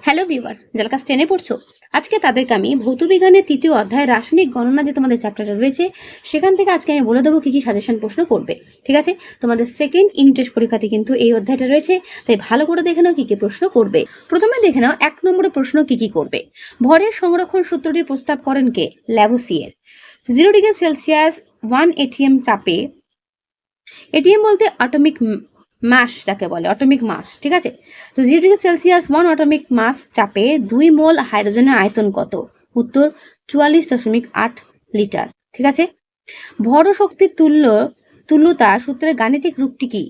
Hello viewers, যারা class 10 পড়ছো, আজকে তাদেরকে আমি ভৌতবিজ্ঞানের তৃতীয় অধ্যায় রাসায়নিক গণনা যে তোমাদের চ্যাপ্টারটা রয়েছে সেখান থেকে আজকে আমি বলে দেবো কি কি সাজেশন প্রশ্ন করবে। ঠিক আছে, তোমাদের সেকেন্ড ইউনিট টেস্ট পরীক্ষাতে কিন্তু এই অধ্যায়টা রয়েছে, তাই ভালো করে দেখে নাও কি কি প্রশ্ন করবে। প্রথমে দেখে নাও 1 নম্বরের প্রশ্ন কি কি করবে। ভরের সংরক্ষণ সূত্রটির প্রস্তাব করেন কে? ল্যাভোসিয়ের। 0 ডিগ্রি সেলসিয়াস 1 এটিএম চাপে, এটিএম বলতে অ্যাটমিক মাস যাকে বলে, অ্যাটমিক মাস। ঠিক আছে, তো 0 ডিগ্রি সেলসিয়াস 1 অ্যাটমিক মাস চাপে 2 মোল হাইড্রোজেনের আয়তন কত? উত্তর 44.8 লিটার। ঠিক আছে, ভর ও শক্তির তুল্যতা সূত্রের গাণিতিক রূপটি কি?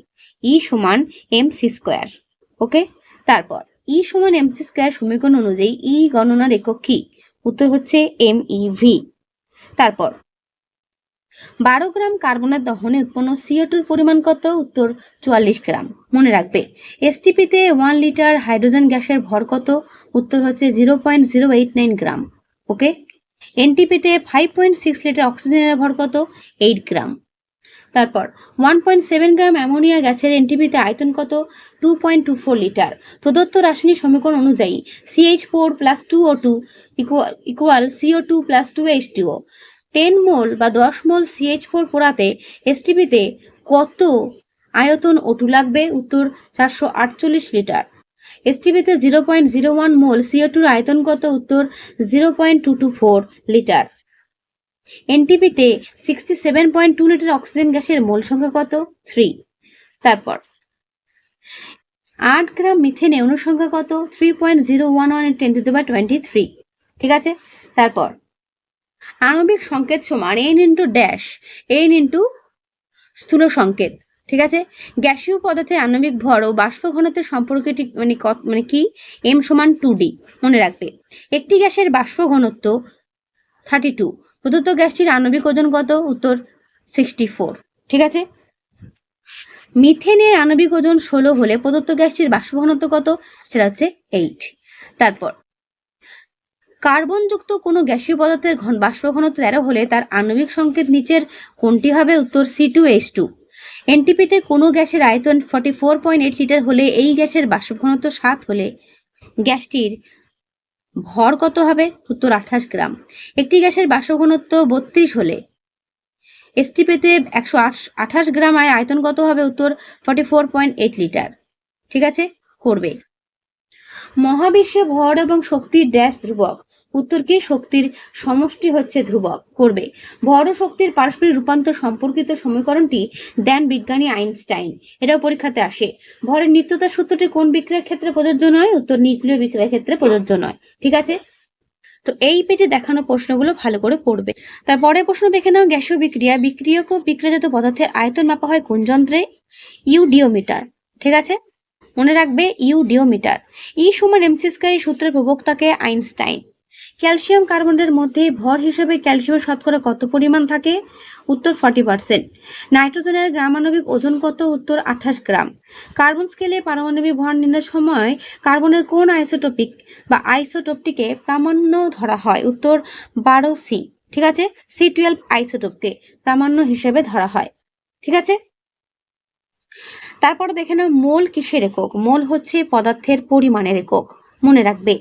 ই সমান এমসি স্কোয়ার। ওকে, তারপর ই সমান এমসি স্কোয়ার সমীকরণ অনুযায়ী ই গণনার একক কি? উত্তর হচ্ছে এমইভি। তারপর 12 গ্রাম কার্বনের দহনে উৎপন্ন CO2 পরিমাণ কত? উত্তর 44 গ্রাম। মনে রাখবে এসটিপিতে 1 লিটার হাইড্রোজেন গ্যাসের ভর কত? উত্তর হচ্ছে 0.089 গ্রাম। ওকে, এনটিপিতে 5.6 লিটার অক্সিজেনের ভর কত? 8 গ্রাম। তারপর 1.7 গ্রাম অ্যামোনিয়া গ্যাসের এনটিপিতে আয়তন কত? 2.24 লিটার। প্রদত্ত রাসায়নিক সমীকরণ অনুযায়ী CH4 plus 2O2 equal CO2 plus 2H2O। 10 মোল বা 10 মোল CH4 পোড়াতে এসটিপিতে কত আয়তন O2 লাগবে? উত্তর 448 লিটার। এসটিপিতে 0.01 মোল CO2 আয়তন কত? উত্তর 0.224 লিটার। এনটিপিতে 67.2 লিটার অক্সিজেন গ্যাসের মোল সংখ্যা কত? 3। তারপর 8 গ্রাম মিথেনে অণু সংখ্যা কত? 3.011 × 10⁻23। ঠিক আছে, তারপর আণবিক সংকেত সমান n into dash n into স্থূল সংকেত। ঠিক আছে, গ্যাসীয় পদার্থের আণবিক ভর ও বাষ্প ঘনত্বের সম্পর্কটি মানে কি? m সমান 2d। মনে রাখবে একটি গ্যাসের বাষ্প ঘনত্ব 32, প্রদত্ত গ্যাসটির আণবিক ওজন কত? উত্তর 64। ঠিক আছে, মিথেনের আণবিক ওজন 16 হলে প্রদত্ত গ্যাসটির বাষ্প ঘনত্ব কত? সেটা হচ্ছে 8। তারপর কার্বনযুক্ত কোনো গ্যাসীয় পদার্থের বাষ্প ঘনত্ব 13 হলে তার আণবিক সংকেত নিচের কোনটি হবে? উত্তর C2H2। এনটিপিতে কোনো গ্যাসের আয়তন 44.8 লিটার হলে এই গ্যাসের বাষ্প ঘনত্ব 7 হলে গ্যাসটির ভর কত হবে? উত্তর 28 গ্রাম। একটি গ্যাসের বাষ্প ঘনত্ব 32 হলে এসটিপিতে 128 গ্রাম আয়তন কত হবে? উত্তর 44.8 লিটার। ঠিক আছে, করবে। মহাবিশ্বে ভর এবং শক্তির ড্যাশ ধ্রুবক। উত্তর কি? শক্তির সমষ্টি হচ্ছে ধ্রুবক। করবে। ভর ও শক্তির পারস্পরিক রূপান্তর সম্পর্কিত সমীকরণটি দেন বিজ্ঞানী আইনস্টাইন। এটাও পরীক্ষাতে আসে। ভরের নিত্যতার সূত্রটি কোন বিক্রিয়ার ক্ষেত্রে প্রযোজ্য নয়? উত্তর নিউক্লিয় বিক্রিয়ার ক্ষেত্রে প্রযোজ্য নয়। ঠিক আছে, তো এই পেজে দেখানো প্রশ্নগুলো ভালো করে পড়বে। তারপরে প্রশ্ন দেখে নাও গ্যাসীয় বিক্রিয়া। বিক্রিয়ক ও বিক্রিয়াজাত পদার্থের আয়তন মাপা হয় কোন যন্ত্রে? ইউডিওমিটার। ঠিক আছে, মনে রাখবে ইউডিওমিটার। ই সমান এমসি স্কয়ার সূত্রের প্রবক্তাকে আইনস্টাইন। ক্যালসিয়াম কার্বনের মধ্যে ভর হিসেবে ক্যালসিয়ামের শতকরা কত পরিমাণ থাকে? উত্তর 40%। নাইট্রোজেনের গ্রামাণবিক ওজন কত? উত্তর 28 গ্রাম। কার্বন স্কেলে পারমাণবিক ভর নির্ণয়ের সময় কার্বনের কোন আইসোটোপটিকে প্রামাণ্য ধরা হয়? উত্তর 12C। ঠিক আছে, C12 আইসোটোপকে প্রামাণ্য হিসেবে ধরা হয়। ঠিক আছে, তারপরে দেখে নাও মোল কিসের একক? মোল হচ্ছে পদার্থের পরিমাণের একক। মনে রাখবে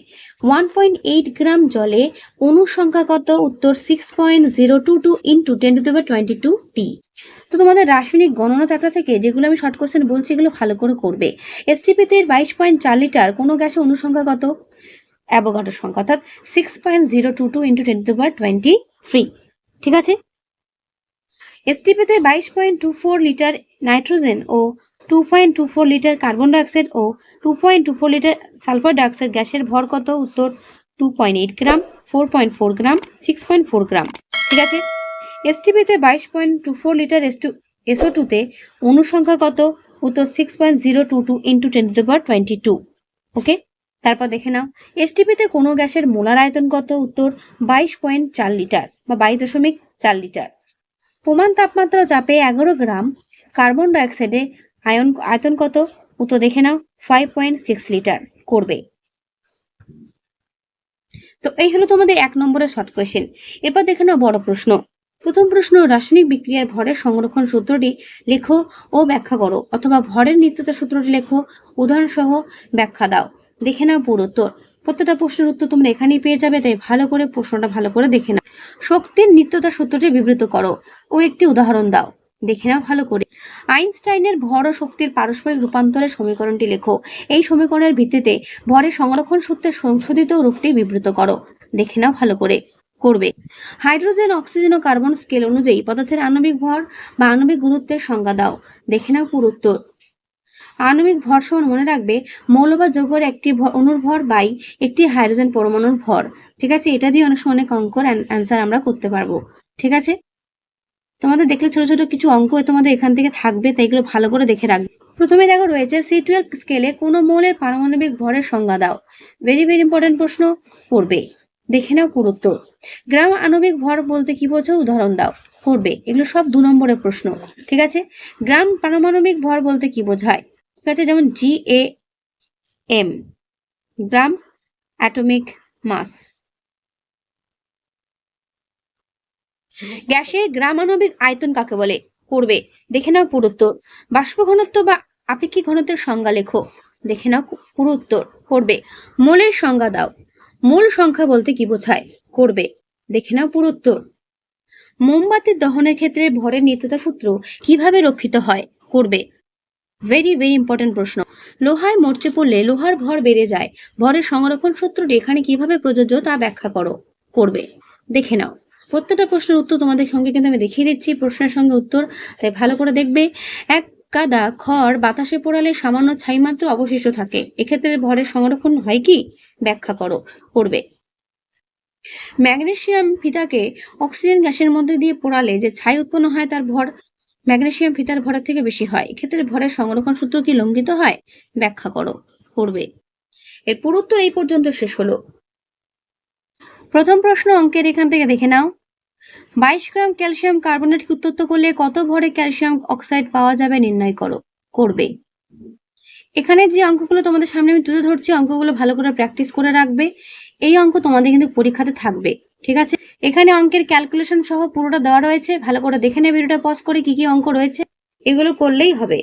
1.8 গ্রাম জলে অণু সংখ্যা কত? উত্তর 6.022 × 10⁻22 T। তো তোমাদের রাসায়নিক গণনা চ্যাপ্টার থেকে যেগুলো আমি শর্ট কোশ্চেন বলছি এগুলো ভালো করে করবে। এসটিপিতে 22.4 লিটার কোনো গ্যাসের অণু সংখ্যা কত? অ্যাভোগাড্রো সংখ্যা, অর্থাৎ 6.022 × 10⁻23। ঠিক আছে, এসটিপিতে 22.24 লিটার নাইট্রোজেন ও 2.24 লিটার কার্বন ডাইঅক্সাইড ও 2.24 লিটার সালফার ডাইঅক্সাইড গ্যাসের ভর কত? উত্তর 2.8 গ্রাম, 4.4 গ্রাম, 6.4 গ্রাম। ঠিক আছে, এসটিপিতে 22.24 লিটার SO2 অণু সংখ্যা কত? উত্তর 6.022 × 10⁻22। ওকে, তারপর দেখে নাও এসটিপিতে কোনো গ্যাসের মোলার আয়তন কত? উত্তর 22.4 লিটার বা 22.4 লিটার। প্রমাণ তাপমাত্রা চাপে 11 গ্রাম কার্বন ডাইঅক্সাইডে আয়তন কত? উত্তর দেখে নাও 5.6 লিটার। করবে। তো এই হলো তোমাদের 1 নম্বরের শর্ট কোয়েশ্চেন। এরপর দেখে নাও বড় প্রশ্ন। প্রথম প্রশ্ন, রাসায়নিক বিক্রিয়ার ভরের সংরক্ষণ সূত্রটি লেখো ও ব্যাখ্যা করো, অথবা ভরের নিত্যতা সূত্রটি লেখো উদাহরণ সহ ব্যাখ্যা দাও। দেখে নাও পুরো উত্তর। প্রত্যেকটা প্রশ্নের উত্তর তোমরা এখানেই পেয়ে যাবে, তাই ভালো করে প্রশ্নটা ভালো করে দেখে নাও। শক্তির নিত্যতা সূত্রটি বিবৃত করো ও একটি উদাহরণ দাও। দেখে নাও ভালো করে। আইনস্টাইনের ভর ও শক্তির পারস্পরিক রূপান্তরের সমীকরণটি লেখো। এই সমীকরণের ভিত্তিতে ভরের সংরক্ষণ সূত্রের সংশোধিত রূপটি বিবৃত করো। দেখে নাও ভালো করে। করবে। হাইড্রোজেন, অক্সিজেন ও কার্বন স্কেল অনুযায়ী পদার্থের আণবিক ভর বা আণবিক গুরুত্বের সংজ্ঞা দাও। দেখে নাও পুরো উত্তর। আণবিক ভর সমান মনে রাখবে মৌল বা যৌগের একটি অণুর ভর বাই একটি হাইড্রোজেন পরমাণুর ভর। ঠিক আছে, এটা দিয়ে অনেক সময় অনেক অঙ্কর অ্যান্সার আমরা করতে পারবো। ঠিক আছে, তোমাদের দেখলে ছোট ছোট কিছু অঙ্ক তোমাদের এখান থেকে থাকবে, তাই এগুলো ভালো করে দেখে রাখবে। প্রথমে দেখো রয়েছে C12 স্কেলে কোন মৌলের পারমাণবিক ভরের সংজ্ঞা দাও। ভেরি ভেরি ইম্পর্টেন্ট প্রশ্ন, পড়বে। দেখে নাও পুরো উত্তর। গ্রাম আণবিক ভর বলতে কি বোঝো, উদাহরণ দাও। করবে। এগুলো সব 2 নম্বরের প্রশ্ন। ঠিক আছে, গ্রাম পারমাণবিক ভর বলতে কি বোঝায়? ঠিক আছে, যেমন GAM, গ্রাম অ্যাটমিক মাস। গ্যাসের গ্রাম আণবিক আয়তন কাকে বলে? করবে। দেখে নাও পুরো উত্তর। বাষ্প ঘনত্ব বা আপেক্ষিক ঘনত্বের সংজ্ঞা লেখো। দেখে নাও পুরো উত্তর। করবে। মোলের সংজ্ঞা দাও। মোল সংখ্যা বলতে কি বোঝায়? করবে। দেখে নাও পুরো উত্তর। মোমবাতির দহনের ক্ষেত্রে ভরের নিত্যতা সূত্র কিভাবে রক্ষিত হয়? করবে। ভেরি ভেরি ইম্পর্টেন্ট প্রশ্ন। লোহায় মরচে পড়লে লোহার ভর বেড়ে যায়, ভরের সংরক্ষণ সূত্রটি এখানে কিভাবে প্রযোজ্য তা ব্যাখ্যা করো। করবে। দেখে নাও। প্রত্যেকটা প্রশ্নের উত্তর তোমাদের সঙ্গে কিন্তু আমি দেখিয়ে দিচ্ছি, প্রশ্নের সঙ্গে উত্তর, তাই ভালো করে দেখবে। এক কাদা খড় বাতাসে পোড়ালে সামান্য ছাই মাত্র অবশিষ্ট থাকে, এক্ষেত্রে ভরের সংরক্ষণ হয় কি? ব্যাখ্যা করো। করবে। ম্যাগনেসিয়াম ফিতাকে অক্সিজেন গ্যাসের মধ্যে দিয়ে পোড়ালে যে ছাই উৎপন্ন হয় তার ভর ম্যাগনেসিয়াম ফিতার ভরের থেকে বেশি হয়, এক্ষেত্রে ভরের সংরক্ষণ সূত্র কি লঙ্ঘিত হয়? ব্যাখ্যা করো। করবে। এর পুরো উত্তর এই পর্যন্ত শেষ হলো। প্রথম প্রশ্ন অঙ্কের এখান থেকে দেখে নাও। 22 গ্রাম ক্যালসিয়াম কার্বনেট উত্তপ্ত করলে কত ভরে ক্যালসিয়াম অক্সাইড পাওয়া যাবে নির্ণয় করো। করবে। এখানে যে অঙ্কগুলো তোমাদের সামনে আমি তুলে ধরছি, অঙ্কগুলো ভালো করে প্র্যাকটিস করে রাখবে। এই অঙ্ক তোমাদের কিন্তু পরীক্ষাতে থাকবে। ঠিক আছে, এখানে অঙ্কের ক্যালকুলেশন সহ পুরোটা দেওয়া রয়েছে, ভালো করে দেখে নেবে ভিডিওটা পজ করে কি কি অঙ্ক রয়েছে, এগুলো করলেই হবে।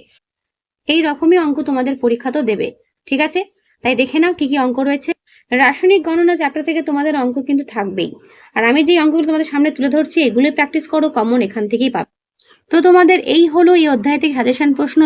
এই রকমই অঙ্ক তোমাদের পরীক্ষাতেও দেবে। ঠিক আছে, তাই দেখে নাও কি কি অঙ্ক রয়েছে। রাসায়নিক গণনা চ্যাপ্টার থেকে তোমাদের অঙ্ক কিন্তু থাকবেই, আর আমি যে অঙ্কগুলো তোমাদের সামনে তুলে ধরছি এগুলোই প্র্যাকটিস করো, কমন এখান থেকেই পাবে। তো তোমাদের এই হলো এই অধ্যায় থেকে সাজেশন প্রশ্ন,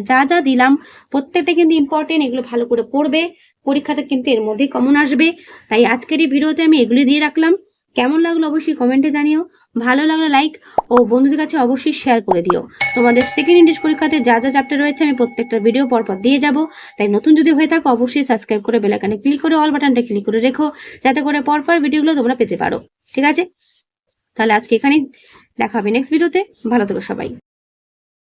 যা যা দিলাম প্রত্যেকটা কিন্তু ইম্পর্টেন্ট, এগুলো ভালো করে পড়বে, পরীক্ষাতে কিন্তু এর মধ্যেই কমন আসবে। তাই আজকের এই ভিডিওতে আমি এগুলি দিয়ে রাখলাম। কেমন লাগলো অবশ্যই কমেন্টে জানিও, ভালো লাগলে লাইক ও বন্ধুদের কাছে অবশ্যই শেয়ার করে দিও। তোমাদের সেকেন্ড ইংলিশ পরীক্ষাতে যা যা চ্যাপ্টার রয়েছে আমি প্রত্যেকটা ভিডিও পরপর দিয়ে যাব, তাই নতুন যদি হয়ে থাকো অবশ্যই সাবস্ক্রাইব করে বেল আইকনে ক্লিক করে অল বাটনটা ক্লিক করে রেখো, যাতে করে পরপর ভিডিওগুলো তোমরা পেতে পারো। ঠিক আছে, তাহলে আজকে এখানেই দেখা হবে নেক্সট ভিডিওতে। ভালো থেকো সবাই।